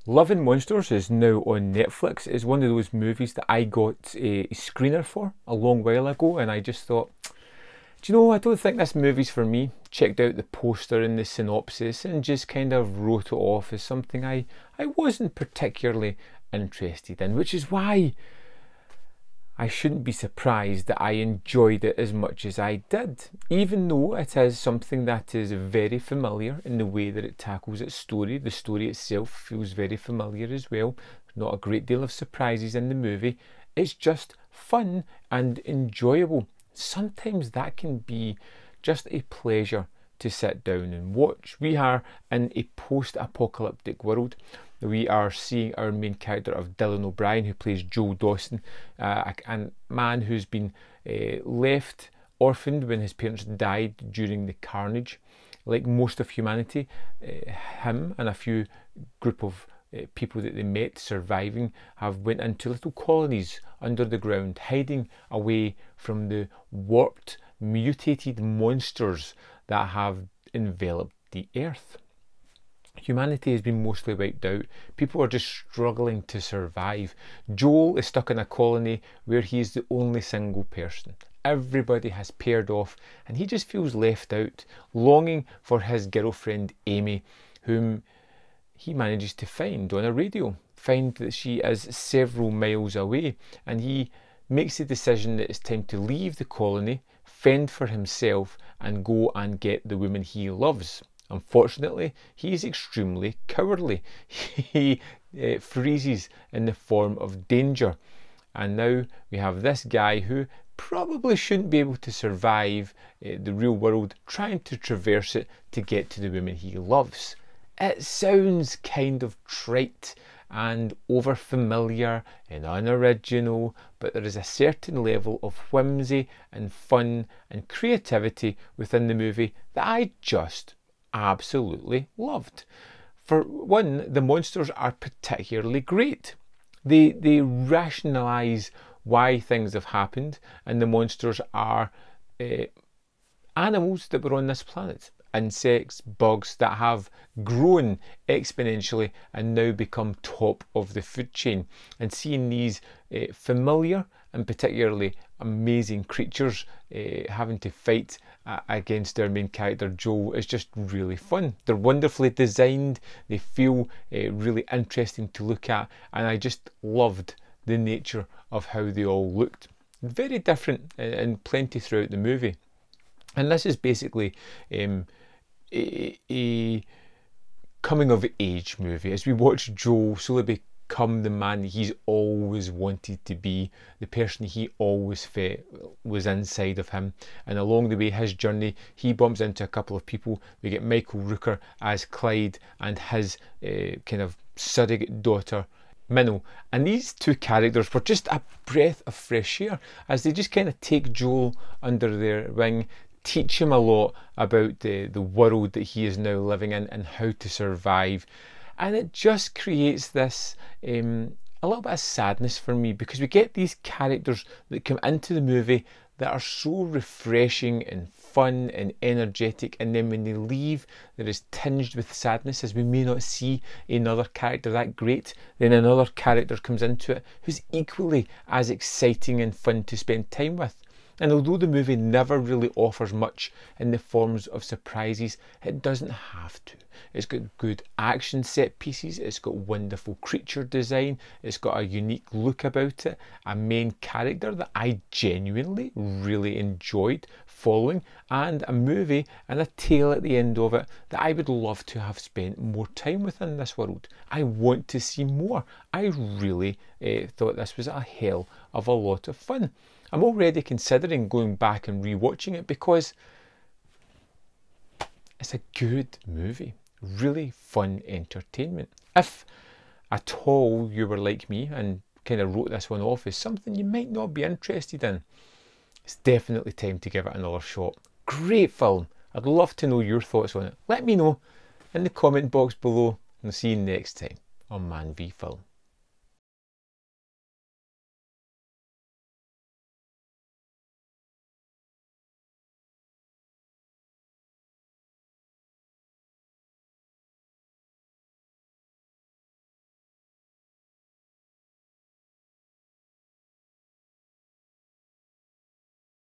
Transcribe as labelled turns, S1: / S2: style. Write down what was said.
S1: Love and Monsters is now on Netflix. It's one of those movies that I got a screener for a long while ago, and I just thought, do you know, I don't think this movie's for me. Checked out the poster and the synopsis and just kind of wrote it off as something I wasn't particularly interested in, which is why I shouldn't be surprised that I enjoyed it as much as I did, even though it is something that is very familiar in the way that it tackles its story. The story itself feels very familiar as well. Not a great deal of surprises in the movie. It's just fun and enjoyable. Sometimes that can be just a pleasure to sit down and watch. We are in a post-apocalyptic world. We are seeing our main character of Dylan O'Brien, who plays Joe Dawson, a man who's been left orphaned when his parents died during the carnage. Like most of humanity, him and a few group of people that they met surviving have went into little colonies under the ground, hiding away from the warped, mutated monsters that have enveloped the earth. Humanity has been mostly wiped out. People are just struggling to survive. Joel is stuck in a colony where he is the only single person. Everybody has paired off and he just feels left out, longing for his girlfriend Amy, whom he manages to find on a radio. Find that she is several miles away, and he makes the decision that it's time to leave the colony, fend for himself and go and get the woman he loves. Unfortunately, he is extremely cowardly. He freezes in the form of danger. And now we have this guy who probably shouldn't be able to survive the real world, trying to traverse it to get to the woman he loves. It sounds kind of trite and over-familiar and unoriginal, but there is a certain level of whimsy and fun and creativity within the movie that I just absolutely loved. For one, the monsters are particularly great. They rationalise why things have happened, and the monsters are animals that were on this planet. Insects, bugs that have grown exponentially and now become top of the food chain. And seeing these familiar and particularly amazing creatures having to fight against their main character Joel is just really fun. They're wonderfully designed, they feel really interesting to look at, and I just loved the nature of how they all looked. Very different and plenty throughout the movie. And this is basically a coming of age movie as we watch Joel slowly become the man he's always wanted to be, the person he always felt was inside of him. And along the way, his journey, he bumps into a couple of people. We get Michael Rooker as Clyde and his kind of surrogate daughter Minnow, and these two characters were just a breath of fresh air as they just kind of take Joel under their wing, teach him a lot about the world that he is now living in and how to survive. And it just creates this a little bit of sadness for me, because we get these characters that come into the movie that are so refreshing and fun and energetic, and then when they leave there is tinged with sadness as we may not see another character that great. Then another character comes into it who's equally as exciting and fun to spend time with. And although the movie never really offers much in the forms of surprises, it doesn't have to. It's got good action set pieces, it's got wonderful creature design, it's got a unique look about it, a main character that I genuinely really enjoyed following, and a movie and a tale at the end of it that I would love to have spent more time within this world. I want to see more. I really thought this was a hell of a lot of fun. I'm already considering going back and rewatching it because it's a good movie, really fun entertainment. If at all you were like me and kind of wrote this one off as something you might not be interested in, it's definitely time to give it another shot. Great film. I'd love to know your thoughts on it. Let me know in the comment box below, and I'll see you next time on Man v Film.